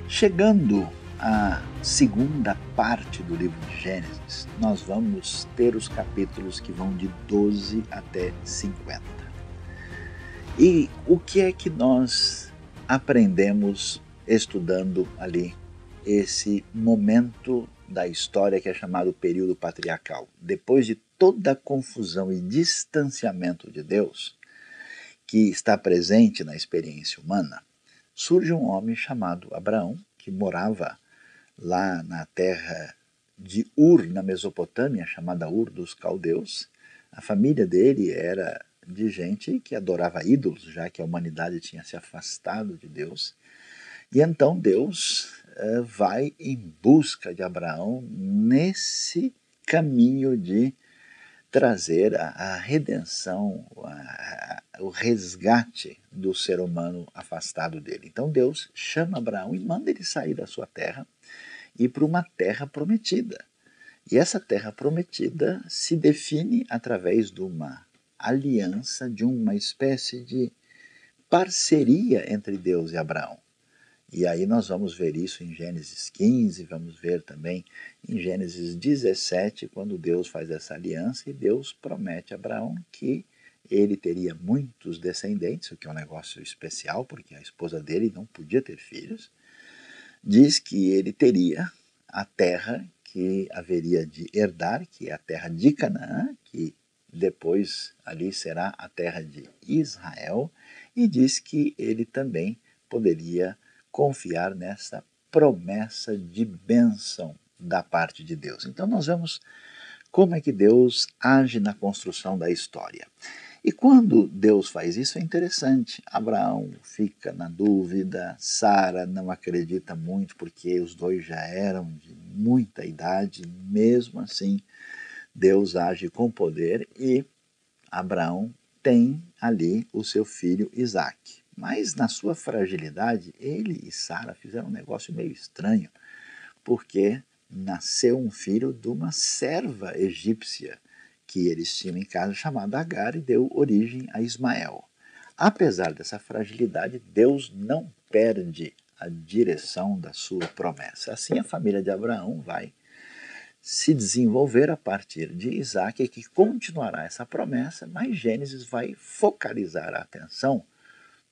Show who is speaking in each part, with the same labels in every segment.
Speaker 1: Chegando à segunda parte do livro de Gênesis, nós vamos ter os capítulos que vão de 12 até 50. E o que é que nós aprendemos estudando ali esse momento da história que é chamado período patriarcal? Depois de toda a confusão e distanciamento de Deus que está presente na experiência humana, surge um homem chamado Abraão, que morava lá na terra de Ur, na Mesopotâmia, chamada Ur dos Caldeus. A família dele era de gente que adorava ídolos, já que a humanidade tinha se afastado de Deus. E então Deus vai em busca de Abraão nesse caminho de trazer a redenção, o resgate do ser humano afastado dele. Então Deus chama Abraão e manda ele sair da sua terra e ir para uma terra prometida. E essa terra prometida se define através de uma aliança, de uma espécie de parceria entre Deus e Abraão. E aí nós vamos ver isso em Gênesis 15, vamos ver também em Gênesis 17, quando Deus faz essa aliança e Deus promete a Abraão que ele teria muitos descendentes, o que é um negócio especial, porque a esposa dele não podia ter filhos. Diz que ele teria a terra que haveria de herdar, que é a terra de Canaã, que depois ali será a terra de Israel, e diz que ele também poderia confiar nessa promessa de bênção da parte de Deus. Então nós vemos como é que Deus age na construção da história. E quando Deus faz isso é interessante. Abraão fica na dúvida, Sara não acredita muito porque os dois já eram de muita idade, mesmo assim Deus age com poder e Abraão tem ali o seu filho Isaque. Mas na sua fragilidade, ele e Sara fizeram um negócio meio estranho, porque nasceu um filho de uma serva egípcia que eles tinham em casa, chamada Agar, e deu origem a Ismael. Apesar dessa fragilidade, Deus não perde a direção da sua promessa. Assim, a família de Abraão vai se desenvolver a partir de Isaac, que continuará essa promessa, mas Gênesis vai focalizar a atenção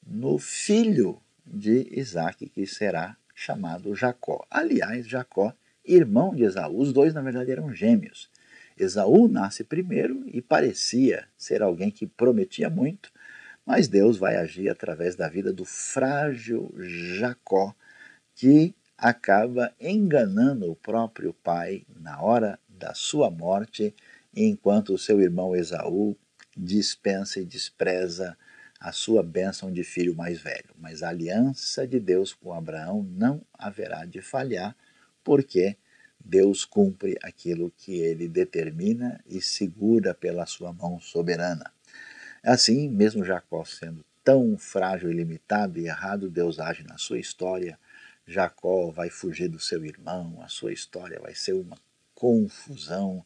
Speaker 1: no filho de Isaac, que será chamado Jacó. Aliás, Jacó, irmão de Esaú, os dois na verdade eram gêmeos. Esaú nasce primeiro e parecia ser alguém que prometia muito, mas Deus vai agir através da vida do frágil Jacó, que acaba enganando o próprio pai na hora da sua morte, enquanto o seu irmão Esaú dispensa e despreza a sua bênção de filho mais velho. Mas a aliança de Deus com Abraão não haverá de falhar, porque Deus cumpre aquilo que ele determina e segura pela sua mão soberana. Assim, mesmo Jacó sendo tão frágil e limitado e errado, Deus age na sua história. Jacó vai fugir do seu irmão, a sua história vai ser uma confusão.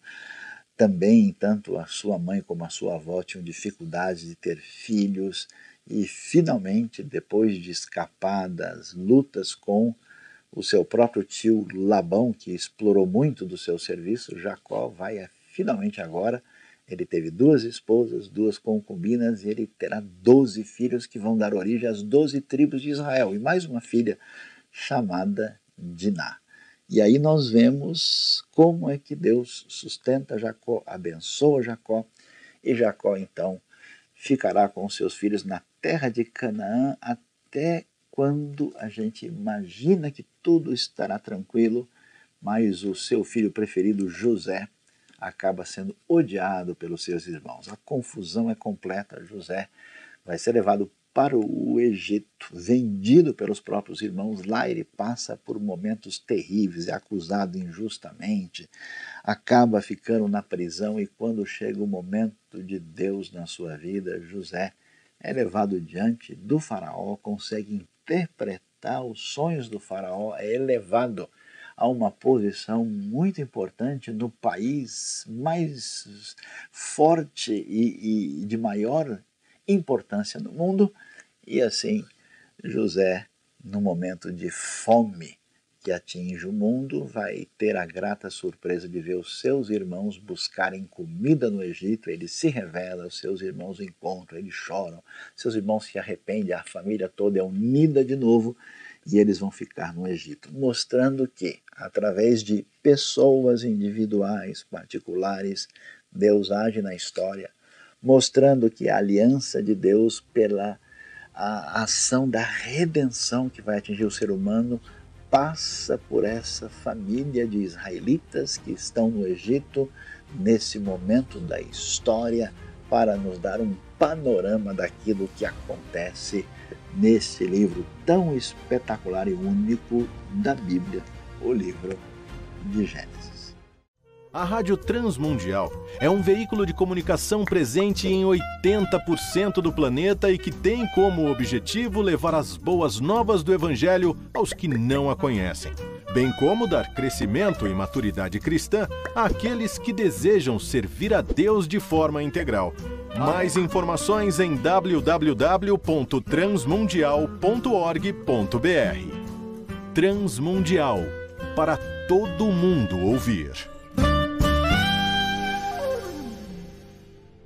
Speaker 1: Também, tanto a sua mãe como a sua avó tinham dificuldade de ter filhos, e finalmente, depois de escapar das lutas com o seu próprio tio Labão, que explorou muito do seu serviço, Jacó vai finalmente agora. Ele teve 2 esposas, 2 concubinas, e ele terá 12 filhos que vão dar origem às 12 tribos de Israel, e mais uma filha chamada Diná. E aí nós vemos como é que Deus sustenta Jacó, abençoa Jacó, e Jacó então ficará com seus filhos na terra de Canaã até quando a gente imagina que tudo estará tranquilo, mas o seu filho preferido, José, acaba sendo odiado pelos seus irmãos. A confusão é completa. José vai ser levado para o Egito, vendido pelos próprios irmãos. Lá ele passa por momentos terríveis, é acusado injustamente, acaba ficando na prisão, e quando chega o momento de Deus na sua vida, José é levado diante do faraó, consegue interpretar os sonhos do faraó, é elevado a uma posição muito importante no país mais forte e de maior importância no mundo. E assim José no momento de fome que atinge o mundo, vai ter a grata surpresa de ver os seus irmãos buscarem comida no Egito. Ele se revela, os seus irmãos o encontram, eles choram, seus irmãos se arrependem, a família toda é unida de novo e eles vão ficar no Egito, mostrando que, através de pessoas individuais, particulares, Deus age na história, mostrando que a aliança de Deus pela a ação da redenção que vai atingir o ser humano passa por essa família de israelitas que estão no Egito nesse momento da história para nos dar um panorama daquilo que acontece nesse livro tão espetacular e único da Bíblia, o livro de Gênesis.
Speaker 2: A Rádio Transmundial é um veículo de comunicação presente em 80% do planeta e que tem como objetivo levar as boas novas do Evangelho aos que não a conhecem, bem como dar crescimento e maturidade cristã àqueles que desejam servir a Deus de forma integral. Mais informações em www.transmundial.org.br. Transmundial, para todo mundo ouvir.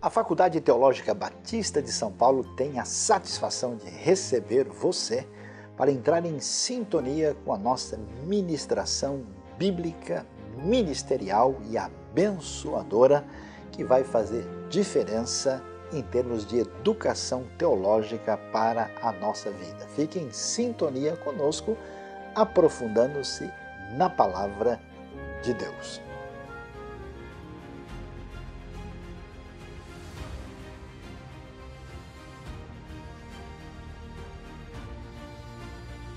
Speaker 1: A Faculdade Teológica Batista de São Paulo tem a satisfação de receber você para entrar em sintonia com a nossa ministração bíblica, ministerial e abençoadora que vai fazer diferença em termos de educação teológica para a nossa vida. Fique em sintonia conosco, aprofundando-se na Palavra de Deus.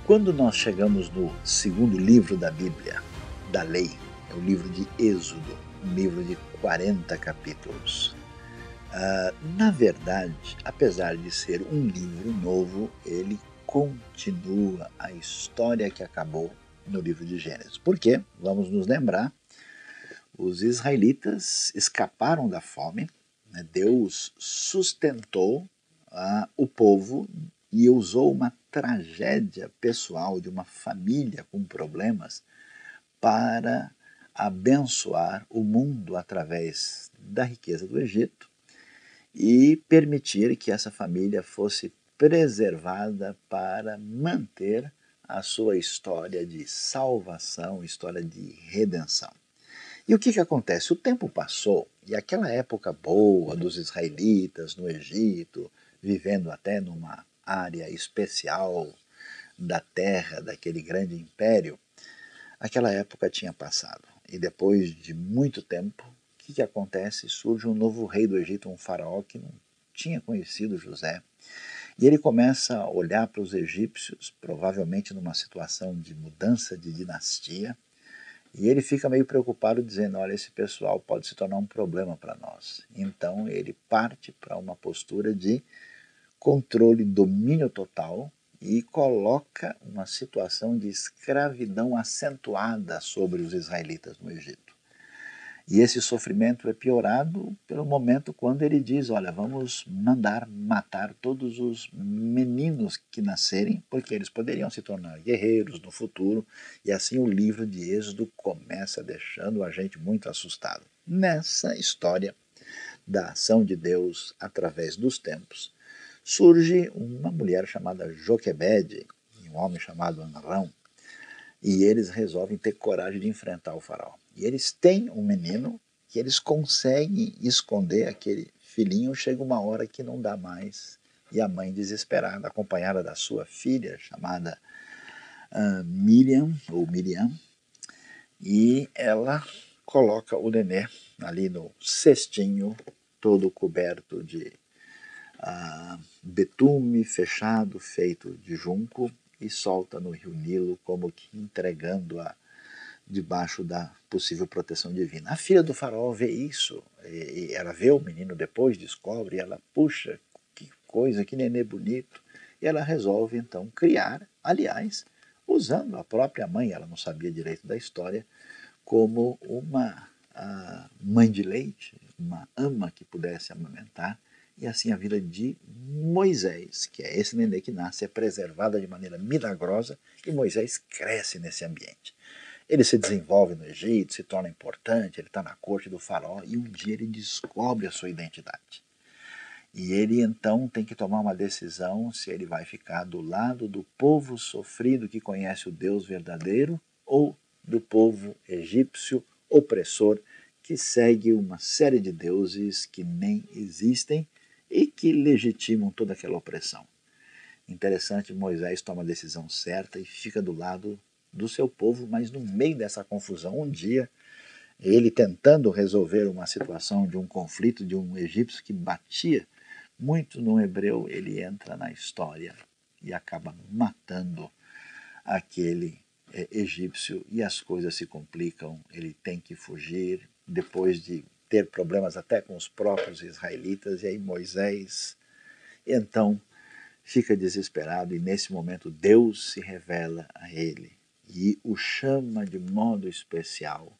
Speaker 1: Quando nós chegamos no segundo livro da Bíblia, da Lei, é o livro de Êxodo, um livro de 40 capítulos. Na verdade, apesar de ser um livro novo, ele continua a história que acabou no livro de Gênesis. Por quê? Vamos nos lembrar, os israelitas escaparam da fome, né? Deus sustentou o povo e usou uma tragédia pessoal de uma família com problemas para abençoar o mundo através da riqueza do Egito e permitir que essa família fosse preservada para manter a sua história de salvação, história de redenção. E o que acontece? O tempo passou e aquela época boa dos israelitas no Egito, vivendo até numa área especial da terra, daquele grande império, aquela época tinha passado. E depois de muito tempo, o que acontece? Surge um novo rei do Egito, um faraó que não tinha conhecido José. E ele começa a olhar para os egípcios, provavelmente numa situação de mudança de dinastia, e ele fica meio preocupado, dizendo, olha, esse pessoal pode se tornar um problema para nós. Então ele parte para uma postura de controle, domínio total e coloca uma situação de escravidão acentuada sobre os israelitas no Egito. E esse sofrimento é piorado pelo momento quando ele diz, olha, vamos mandar matar todos os meninos que nascerem, porque eles poderiam se tornar guerreiros no futuro, e assim o livro de Êxodo começa deixando a gente muito assustado. Nessa história da ação de Deus através dos tempos, surge uma mulher chamada Joquebede e um homem chamado Amrão, e eles resolvem ter coragem de enfrentar o faraó. E eles têm um menino que eles conseguem esconder aquele filhinho, chega uma hora que não dá mais, e a mãe desesperada, acompanhada da sua filha, chamada Miriam, e ela coloca o nenê ali no cestinho, todo coberto de betume fechado, feito de junco, e solta no rio Nilo, como que entregando-a debaixo da possível proteção divina. A filha do faraó vê isso, e ela vê o menino depois, descobre, e ela, puxa, que coisa, que nenê bonito, e ela resolve então criar, aliás, usando a própria mãe, ela não sabia direito da história, como uma mãe de leite, uma ama que pudesse amamentar, E assim a vida de Moisés, que é esse nenê que nasce, é preservada de maneira milagrosa e Moisés cresce nesse ambiente. Ele se desenvolve no Egito, se torna importante, ele está na corte do faraó e um dia ele descobre a sua identidade. E ele então tem que tomar uma decisão se ele vai ficar do lado do povo sofrido que conhece o Deus verdadeiro ou do povo egípcio opressor que segue uma série de deuses que nem existem e que legitimam toda aquela opressão. Interessante, Moisés toma a decisão certa e fica do lado do seu povo, mas no meio dessa confusão, um dia, ele tentando resolver uma situação de um conflito de um egípcio que batia muito no hebreu, ele entra na história e acaba matando aquele egípcio e as coisas se complicam, ele tem que fugir, depois de ter problemas até com os próprios israelitas, e aí Moisés, então, fica desesperado e nesse momento Deus se revela a ele e o chama de modo especial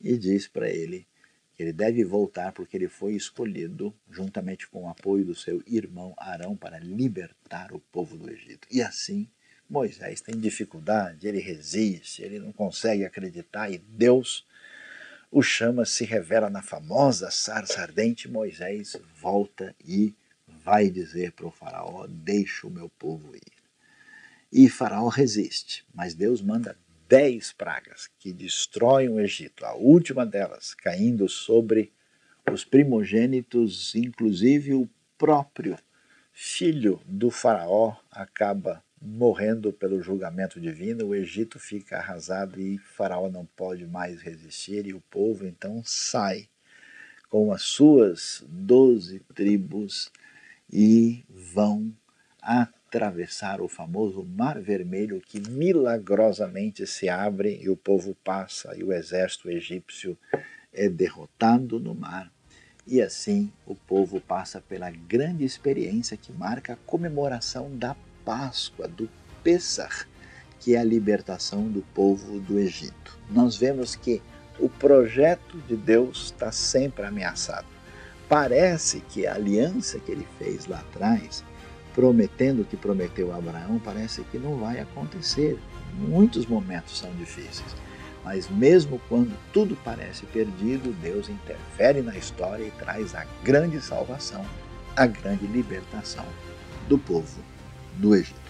Speaker 1: e diz para ele que ele deve voltar porque ele foi escolhido juntamente com o apoio do seu irmão Arão para libertar o povo do Egito. E assim Moisés tem dificuldade, ele resiste, ele não consegue acreditar e Deus o chama, se revela na famosa sarça ardente. Moisés volta e vai dizer para o faraó: deixa o meu povo ir. E faraó resiste, mas Deus manda 10 pragas que destroem o Egito, a última delas caindo sobre os primogênitos, inclusive o próprio filho do faraó acaba morrendo pelo julgamento divino, o Egito fica arrasado e faraó não pode mais resistir e o povo então sai com as suas 12 tribos e vão atravessar o famoso Mar Vermelho que milagrosamente se abre e o povo passa e o exército egípcio é derrotado no mar. E assim o povo passa pela grande experiência que marca a comemoração da Páscoa, do Pêssar, que é a libertação do povo do Egito. Nós vemos que o projeto de Deus está sempre ameaçado. Parece que a aliança que ele fez lá atrás, prometendo o que prometeu a Abraão, parece que não vai acontecer. Muitos momentos são difíceis. Mas mesmo quando tudo parece perdido, Deus interfere na história e traz a grande salvação, a grande libertação do povo do Egito.